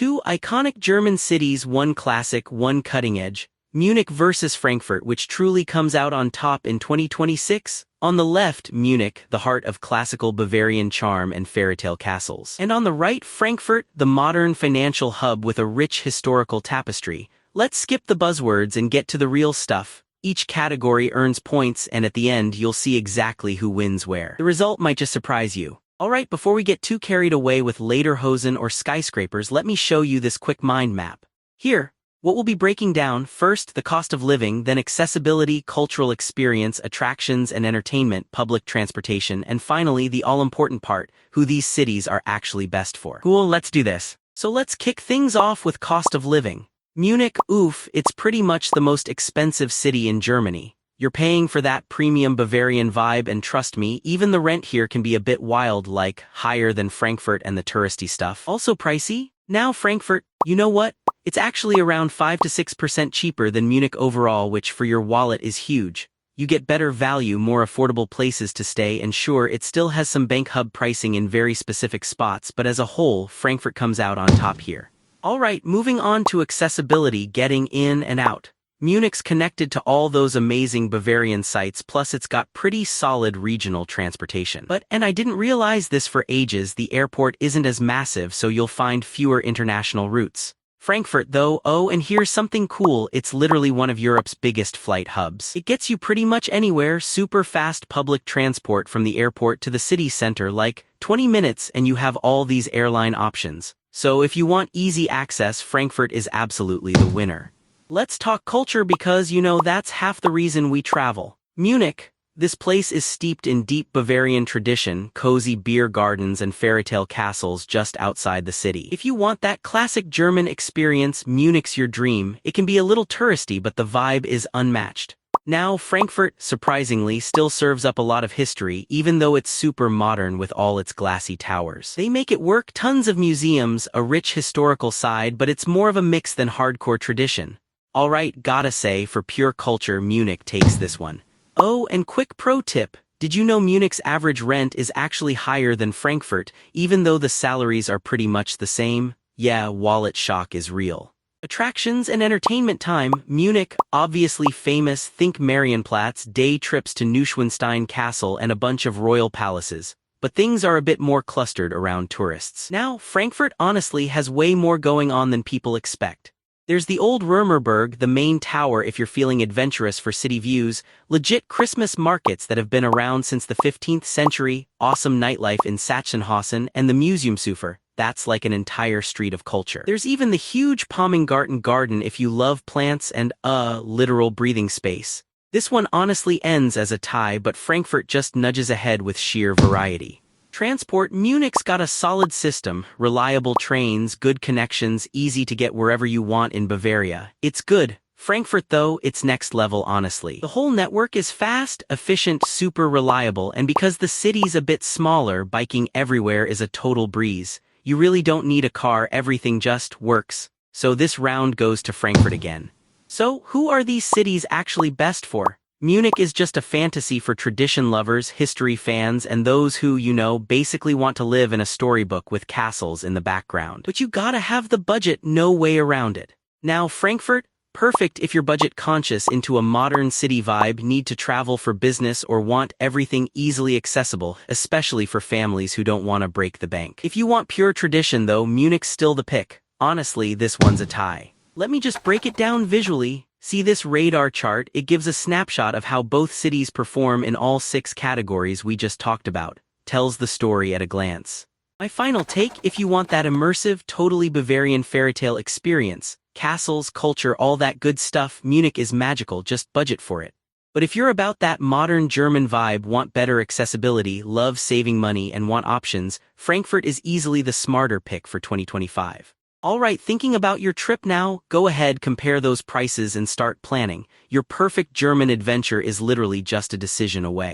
Two iconic German cities, one classic, one cutting edge. Munich versus Frankfurt, which truly comes out on top in 2026? On the left, Munich, the heart of classical Bavarian charm and fairytale castles. And on the right, Frankfurt, the modern financial hub with a rich historical tapestry. Let's skip the buzzwords and get to the real stuff. Each category earns points, and at the end you'll see exactly who wins where. The result might just surprise you. Alright, before we get too carried away with Lederhosen or skyscrapers, let me show you this quick mind map. Here, what we'll be breaking down: first, the cost of living, then accessibility, cultural experience, attractions and entertainment, public transportation, and finally the all-important part, who these cities are actually best for. Cool, let's do this. So let's kick things off with cost of living. Munich, oof, it's pretty much the most expensive city in Germany. You're paying for that premium Bavarian vibe, and trust me, even the rent here can be a bit wild, like higher than Frankfurt and the touristy stuff. Also pricey? Now Frankfurt, you know what? It's actually around 5 to 6% cheaper than Munich overall, which for your wallet is huge. You get better value, more affordable places to stay, and sure, it still has some bank hub pricing in very specific spots, but as a whole, Frankfurt comes out on top here. Alright, moving on to accessibility, getting in and out. Munich's connected to all those amazing Bavarian sites, plus it's got pretty solid regional transportation. And I didn't realize this for ages, the airport isn't as massive, so you'll find fewer international routes. Frankfurt though, oh, and here's something cool, it's literally one of Europe's biggest flight hubs. It gets you pretty much anywhere, super fast public transport from the airport to the city center, like 20 minutes, and you have all these airline options. So if you want easy access, Frankfurt is absolutely the winner. Let's talk culture, because you know that's half the reason we travel. Munich. This place is steeped in deep Bavarian tradition, cozy beer gardens and fairytale castles just outside the city. If you want that classic German experience, Munich's your dream. It can be a little touristy, but the vibe is unmatched. Now, Frankfurt, surprisingly, still serves up a lot of history, even though it's super modern with all its glassy towers. They make it work, tons of museums, a rich historical side, but it's more of a mix than hardcore tradition. Alright, gotta say, for pure culture, Munich takes this one. Oh, and quick pro tip, did you know Munich's average rent is actually higher than Frankfurt, even though the salaries are pretty much the same? Yeah, wallet shock is real. Attractions and entertainment time. Munich, obviously famous, think Marienplatz, day trips to Neuschwanstein Castle and a bunch of royal palaces. But things are a bit more clustered around tourists. Now, Frankfurt honestly has way more going on than people expect. There's the old Römerberg, the main tower if you're feeling adventurous for city views, legit Christmas markets that have been around since the 15th century, awesome nightlife in Sachsenhausen, and the Museumsufer. That's like an entire street of culture. There's even the huge Palmengarten garden if you love plants and, literal breathing space. This one honestly ends as a tie, but Frankfurt just nudges ahead with sheer variety. Transport. Munich's got a solid system, reliable trains, good connections, easy to get wherever you want in Bavaria. It's good. Frankfurt though, it's next level honestly. The whole network is fast, efficient, super reliable, and because the city's a bit smaller, biking everywhere is a total breeze. You really don't need a car, everything just works. So this round goes to Frankfurt again. So, who are these cities actually best for? Munich is just a fantasy for tradition lovers, history fans, and those who, you know, basically want to live in a storybook with castles in the background. But you gotta have the budget, no way around it. Now Frankfurt, perfect if you're budget conscious, into a modern city vibe, need to travel for business, or want everything easily accessible, especially for families who don't want to break the bank. If you want pure tradition though, Munich's still the pick. Honestly, this one's a tie. Let me just break it down visually. See this radar chart? It gives a snapshot of how both cities perform in all 6 categories we just talked about. Tells the story at a glance. My final take: if you want that immersive, totally Bavarian fairytale experience, castles, culture, all that good stuff, Munich is magical, just budget for it. But if you're about that modern German vibe, want better accessibility, love saving money, and want options, Frankfurt is easily the smarter pick for 2025. Alright, thinking about your trip now? Go ahead, compare those prices and start planning. Your perfect German adventure is literally just a decision away.